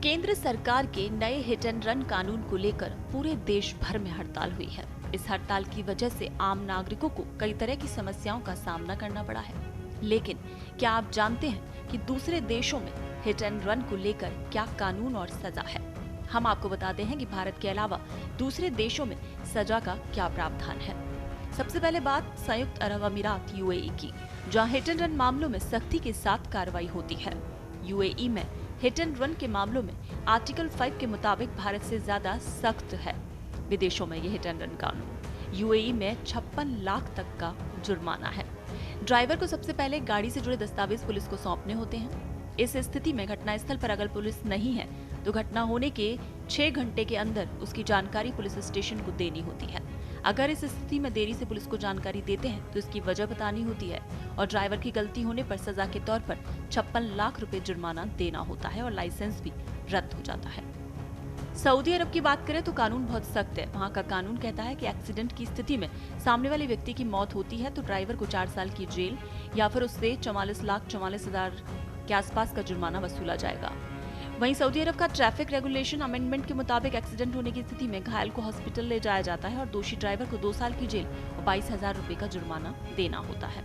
केंद्र सरकार के नए हिट एंड रन कानून को लेकर पूरे देश भर में हड़ताल हुई है। इस हड़ताल की वजह से आम नागरिकों को कई तरह की समस्याओं का सामना करना पड़ा है। लेकिन क्या आप जानते हैं कि दूसरे देशों में हिट एंड रन को लेकर क्या कानून और सजा है? हम आपको बताते हैं कि भारत के अलावा दूसरे देशों में सजा का क्या प्रावधान है। सबसे पहले बात संयुक्त अरब अमीरात यूएई की, जहां हिट एंड रन मामलों में सख्ती के साथ कार्रवाई होती है। यूएई में हिट एंड रन के मामलों में आर्टिकल 5 के मुताबिक भारत से ज्यादा सख्त है। विदेशों में ये हिट एंड रन कानून यूएई में 56 लाख तक का जुर्माना है। ड्राइवर को सबसे पहले गाड़ी से जुड़े दस्तावेज पुलिस को सौंपने होते हैं। इस स्थिति में घटनास्थल पर अगर पुलिस नहीं है तो घटना होने के 6 घंटे के अंदर उसकी जानकारी पुलिस स्टेशन को देनी होती है। अगर इस स्थिति में देरी से पुलिस को जानकारी देते हैं तो इसकी वजह बतानी होती है और ड्राइवर की गलती होने पर सजा के तौर पर 56 लाख रुपए जुर्माना देना होता है और लाइसेंस भी रद्द हो जाता है। सऊदी अरब की बात करें तो कानून बहुत सख्त है। वहाँ का कानून कहता है कि एक्सीडेंट की स्थिति में सामने वाले व्यक्ति की मौत होती है तो ड्राइवर को 4 साल की जेल या फिर उससे 44,44,000 के आसपास का जुर्माना वसूला जाएगा। वहीं सऊदी अरब का ट्रैफिक रेगुलेशन अमेंडमेंट के मुताबिक एक्सीडेंट होने की स्थिति में घायल को हॉस्पिटल ले जाया जाता है और दोषी ड्राइवर को 2 साल की जेल और 22,000 रुपए का जुर्माना देना होता है।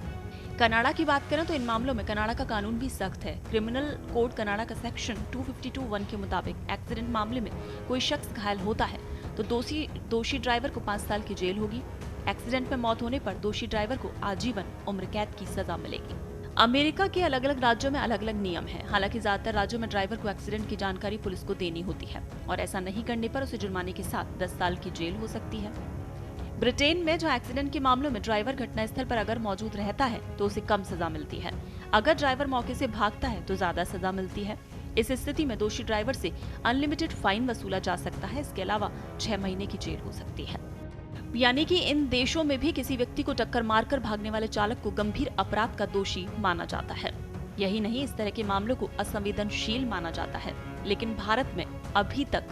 कनाडा की बात करें तो इन मामलों में कनाडा का कानून भी सख्त है। क्रिमिनल कोड कनाडा का सेक्शन 252(1) के मुताबिक एक्सीडेंट मामले में कोई शख्स घायल होता है तो दोषी ड्राइवर को 5 साल की जेल होगी। एक्सीडेंट में मौत होने पर दोषी ड्राइवर को आजीवन उम्र कैद की सजा मिलेगी। अमेरिका के अलग अलग राज्यों में अलग अलग नियम हैं। हालांकि ज्यादातर राज्यों में ड्राइवर को एक्सीडेंट की जानकारी पुलिस को देनी होती है और ऐसा नहीं करने पर उसे जुर्माने के साथ 10 साल की जेल हो सकती है। ब्रिटेन में जहां एक्सीडेंट के मामलों में ड्राइवर घटनास्थल पर अगर मौजूद रहता है तो उसे कम सजा मिलती है। अगर ड्राइवर मौके से भागता है तो ज्यादा सजा मिलती है। इस स्थिति में दोषी ड्राइवर से अनलिमिटेड फाइन वसूला जा सकता है। इसके अलावा 6 महीने की जेल हो सकती है। यानी कि इन देशों में भी किसी व्यक्ति को टक्कर मारकर भागने वाले चालक को गंभीर अपराध का दोषी माना जाता है। यही नहीं, इस तरह के मामलों को असंवेदनशील माना जाता है। लेकिन भारत में अभी तक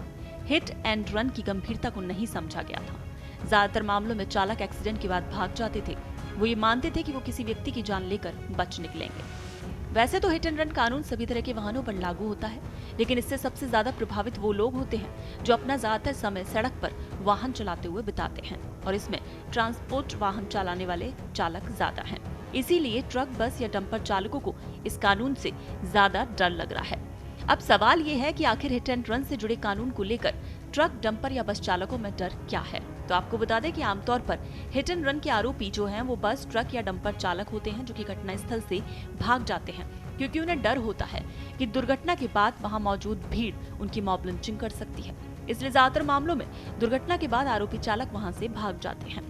हिट एंड रन की गंभीरता को नहीं समझा गया था। ज्यादातर मामलों में चालक एक्सीडेंट के बाद भाग जाते थे। वो ये मानते थे कि वो किसी व्यक्ति की जान लेकर बच निकलेंगे। वैसे तो हिट एंड रन कानून सभी तरह के वाहनों पर लागू होता है, लेकिन इससे सबसे ज्यादा प्रभावित वो लोग होते हैं जो अपना ज्यादातर समय सड़क पर वाहन चलाते हुए बिताते हैं और इसमें ट्रांसपोर्ट वाहन चलाने वाले चालक ज्यादा हैं। इसीलिए ट्रक, बस या डंपर चालकों को इस कानून से ज्यादा डर लग रहा है। अब सवाल ये है कि आखिर हिट एंड रन से जुड़े कानून को लेकर ट्रक, डंपर या बस चालकों में डर क्या है? तो आपको बता दें कि आमतौर पर हिट एंड रन के आरोपी जो हैं वो बस, ट्रक या डंपर चालक होते हैं जो कि घटनास्थल से भाग जाते हैं क्योंकि उन्हें डर होता है कि दुर्घटना के बाद वहां मौजूद भीड़ उनकी मॉब लिंचिंग कर सकती है। इसलिए ज्यादातर मामलों में दुर्घटना के बाद आरोपी चालक वहां से भाग जाते हैं।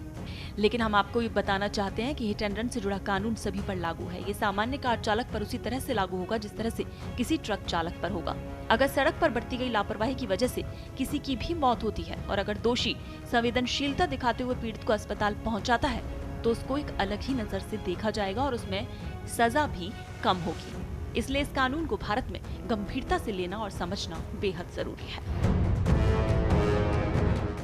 लेकिन हम आपको ये बताना चाहते हैं कि हिट एंड रन से जुड़ा कानून सभी पर लागू है। ये सामान्य कार चालक पर उसी तरह से लागू होगा जिस तरह से किसी ट्रक चालक पर होगा। अगर सड़क पर बरती गई लापरवाही की वजह से किसी की भी मौत होती है और अगर दोषी संवेदनशीलता दिखाते हुए पीड़ित को अस्पताल पहुंचाता है तो उसको एक अलग ही नजर से देखा जाएगा और उसमें सजा भी कम होगी। इसलिए इस कानून को भारत में गंभीरता से लेना और समझना बेहद जरूरी है।